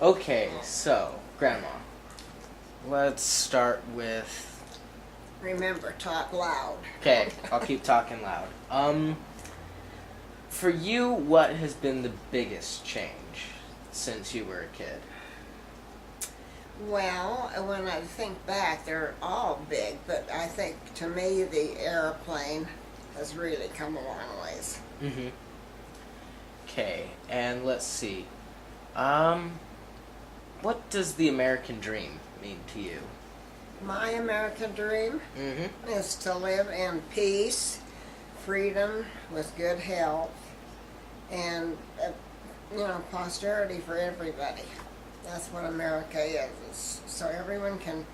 Okay, so, Grandma, let's start with... Remember, talk loud. Okay, I'll keep talking loud. For you, what has been the biggest change since you were a kid? Well, when I think back, they're all big, but I think to me the airplane has really come a long ways. Mm-hmm. Okay, and let's see. What does the American dream mean to you? My American dream Mm-hmm. is to live in peace, freedom, with good health, and posterity for everybody. That's what America is. So everyone can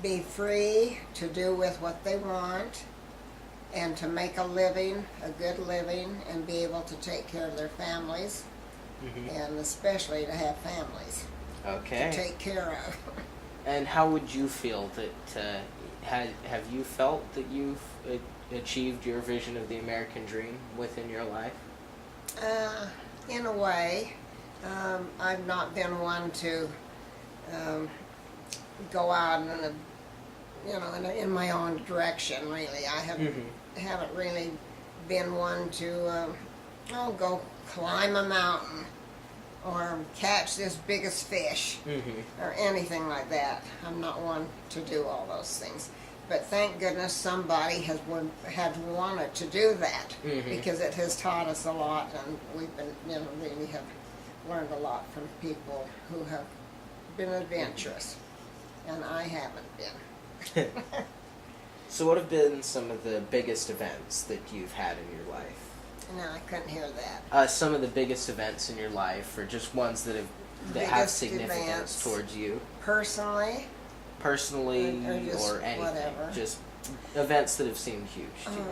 be free to do with what they want and to make a living, a good living, and be able to take care of their families, and especially to have families to Okay. take care of. And how would you feel that, have you felt that you've achieved your vision of the American dream within your life? In a way, I've not been one to go out in my own direction. Really, I haven't really been one to go climb a mountain or catch this biggest fish or anything like that. I'm not one to do all those things. But thank goodness somebody had wanted to do that, because it has taught us a lot, and we've been, really have learned a lot from people who have been adventurous, and I haven't been. So what have been some of the biggest events that you've had in your life? No, I couldn't hear that. Some of the biggest events in your life, or just ones that have Biggest significance events. towards you, Personally, personally, Or just or anything, whatever. just events that have seemed huge to you.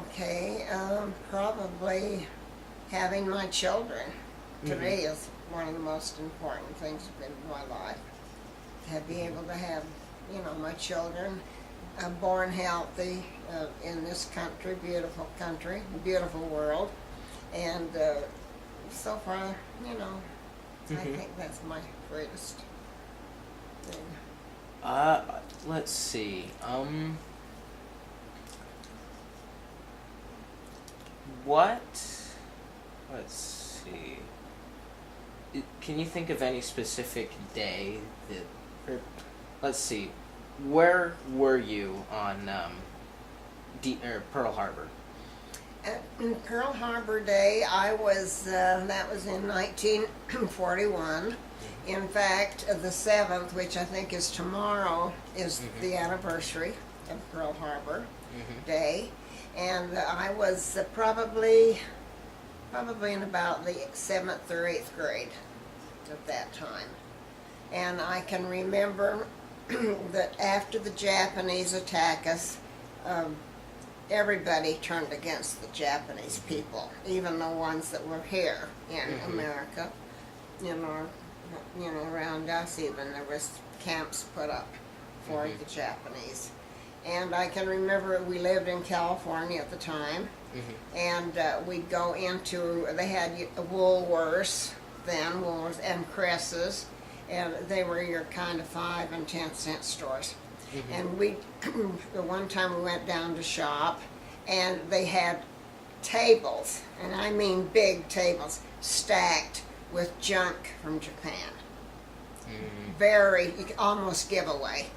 okay, probably having my children, to me, is one of the most important things in my life. To be able to have, my children born healthy in this country, beautiful world, and so far, I think that's my greatest thing. Let's see. What? Let's see. Can you think of any specific day that? Or, let's see. Where were you on Pearl Harbor? Pearl Harbor Day, I was, that was in 1941. In fact, the 7th, which I think is tomorrow, is the anniversary of Pearl Harbor Day. And I was probably in about the 7th or 8th grade at that time. And I can remember that after the Japanese attack us, everybody turned against the Japanese people, even the ones that were here in America, around us even. There was camps put up for the Japanese. And I can remember we lived in California at the time, and we'd go into, they had Woolworths then, Woolworths and Cress's, and they were your kind of 5 and 10 cent stores. And the one time we went down to shop, and they had tables, and I mean big tables, stacked with junk from Japan. Very, you could almost giveaway.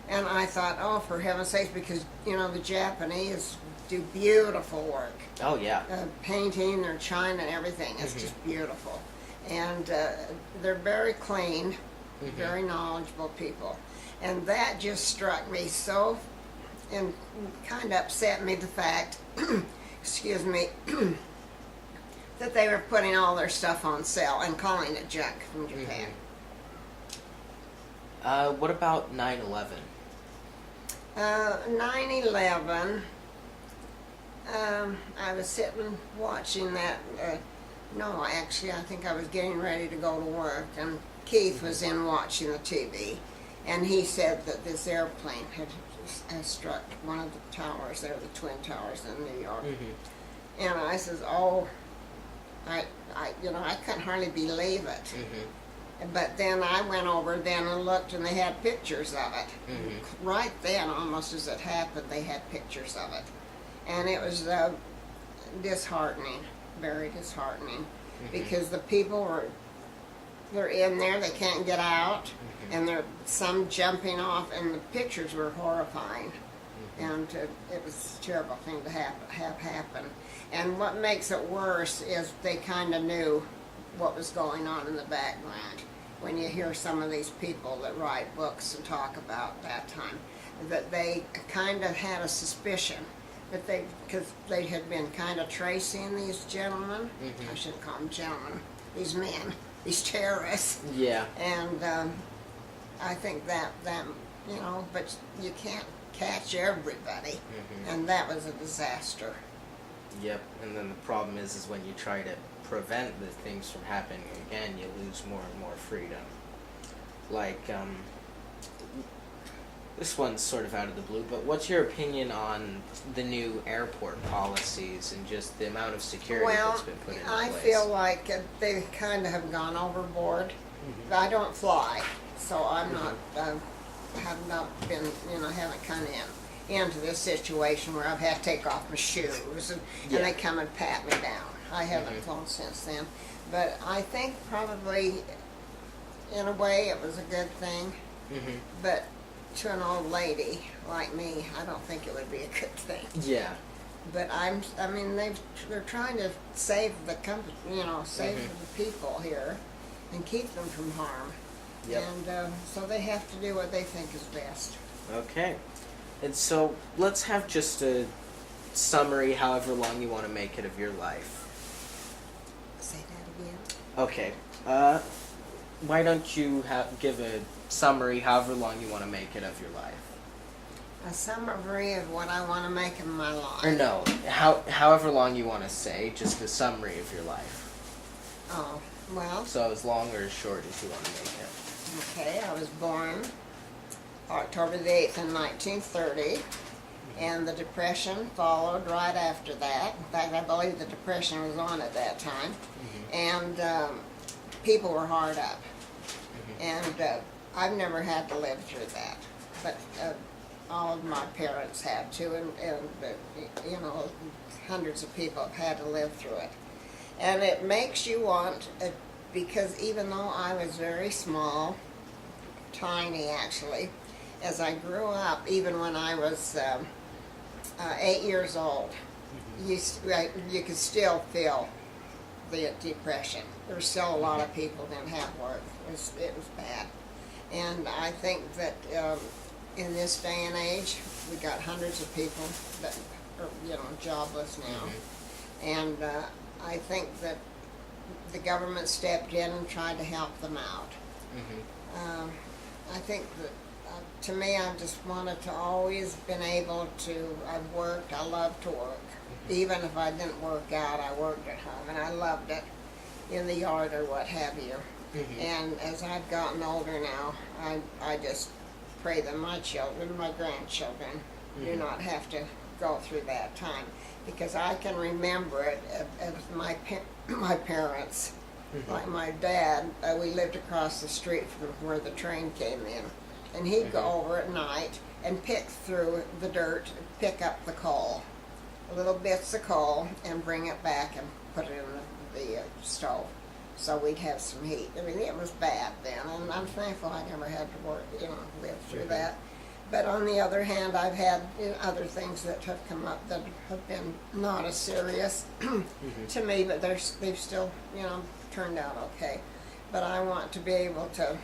And I thought, oh, for heaven's sakes, because, the Japanese do beautiful work. Oh yeah. Painting, their china and everything is just beautiful. And they're very clean, very knowledgeable people. And that just struck me so, and kind of upset me, the fact, excuse me, that they were putting all their stuff on sale and calling it junk from Japan. What about 9/11? 9/11, I was sitting watching that, no, actually, I think I was getting ready to go to work, and Keith was in watching the TV, and he said that this airplane had struck one of the towers there, the Twin Towers in New York. And I says, oh, I couldn't hardly believe it. But then I went over then and looked, and they had pictures of it. Right then, almost as it happened, they had pictures of it. And it was disheartening, very disheartening, because the people they're in there, they can't get out, and they're some jumping off, and the pictures were horrifying. And it was a terrible thing to have happen. And what makes it worse is they kind of knew what was going on in the background. When you hear some of these people that write books and talk about that time, that they kind of had a suspicion that because they had been kind of tracing these gentlemen, I shouldn't call them gentlemen, these men, these terrorists. Yeah. And I think that, but you can't catch everybody, and that was a disaster. Yep. And then the problem is when you try to prevent the things from happening again, you lose more and more freedom. Like, this one's sort of out of the blue, but what's your opinion on the new airport policies and just the amount of security that's been put into place? I feel like they kind of have gone overboard. I don't fly, so I'm not, have not been, haven't come into this situation where I've had to take off my shoes and they come and pat me down. I haven't flown since then. But I think probably, in a way, it was a good thing. But to an old lady like me, I don't think it would be a good thing. Yeah. But they're trying to save the company, save the people here and keep them from harm. Yep. And so they have to do what they think is best. Okay. And so let's have just a summary, however long you want to make it, of your life. Say that again. Okay. Why don't you give a summary, however long you want to make it, of your life? A summary of what I want to make in my life. Or no, however long you want to say, just a summary of your life. Oh, well. So as long or as short as you want to make it. Okay, I was born October the 8th in 1930, and the Depression followed right after that. In fact, I believe the Depression was on at that time, and people were hard up. And I've never had to live through that, but all of my parents had to, and hundreds of people have had to live through it. And it makes you want, because even though I was very small, tiny actually, as I grew up, even when I was 8 years old, you could still feel the Depression. There were still a lot of people didn't have work. It was bad. And I think that in this day and age, we got hundreds of people that are jobless now. And I think that the government stepped in and tried to help them out. I think that, to me, I just wanted to always been able to, I've worked, I love to work. Even if I didn't work out, I worked at home, and I loved it, in the yard or what have you. And as I've gotten older now, I just pray that my children, my grandchildren, do not have to go through that time. Because I can remember it as my parents, like my dad, we lived across the street from where the train came in. And he'd go over at night and pick through the dirt, pick up the coal, little bits of coal, and bring it back and put it in the stove. So we'd have some heat. I mean, it was bad then, and I'm thankful I never had to work, live through that. But on the other hand, I've had other things that have come up that have been not as serious to me, but they've still, turned out okay. But I want to be able to,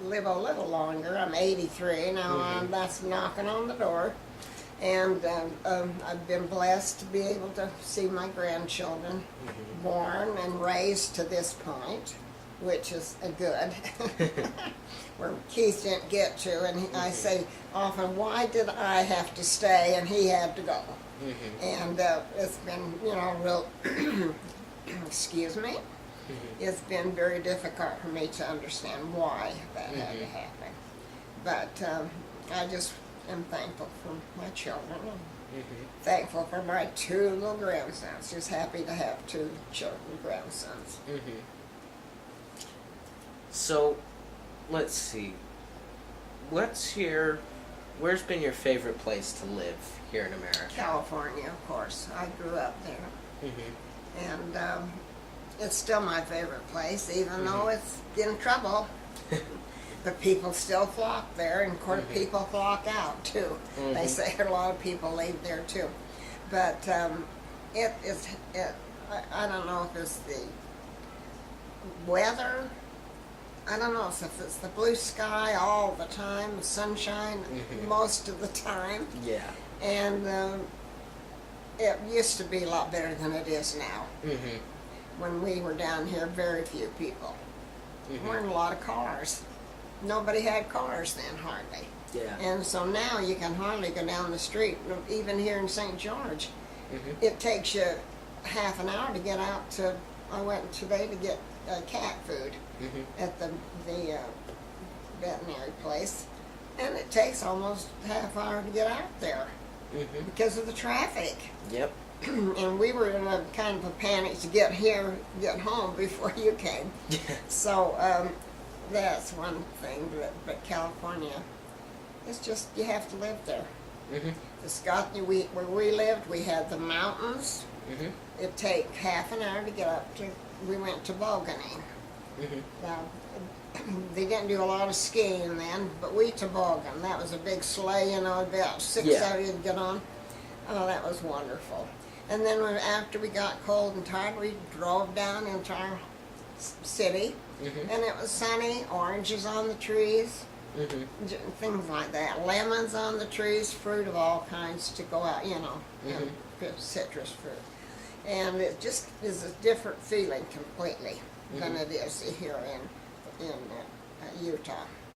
live a little longer. I'm 83 now, and that's knocking on the door. And I've been blessed to be able to see my grandchildren born and raised to this point, which is a good. Where Keith didn't get to, and I say often, why did I have to stay and he had to go? And it's been, real, excuse me, it's been very difficult for me to understand why that had to happen. But I just am thankful for my children, and thankful for my 2 little grandsons. Just happy to have 2 children, grandsons. So, let's see. Where's been your favorite place to live here in America? California, of course. I grew up there. Mm-hmm. And it's still my favorite place, even though it's in trouble. But people still flock there, and of course people flock out too. They say a lot of people leave there too. But I don't know if it's the weather. I don't know if it's the blue sky all the time, the sunshine most of the time. Yeah. And it used to be a lot better than it is now. Mm-hmm. When we were down here, very few people. Mm-hmm. Weren't a lot of cars. Nobody had cars then, hardly. Yeah. And so now you can hardly go down the street, even here in St. George. Mm-hmm. It takes you half an hour to get out to, I went today to get cat food at the veterinary place, and it takes almost half hour to get out there because of the traffic. Yep. And we were in a kind of a panic to get home before you came. So that's one thing. But California, it's just you have to live there. Where we lived, we had the mountains. It'd take half an hour to get up to. We went to Tobogganing. Now, they didn't do a lot of skiing then, but we toboggan. That was a big sleigh, about six of you to get on. Oh, that was wonderful. And then after we got cold and tired, we drove down into our city, and it was sunny, oranges on the trees, things like that, lemons on the trees, fruit of all kinds to go out, and citrus fruit. And it just is a different feeling completely than it is here in Utah.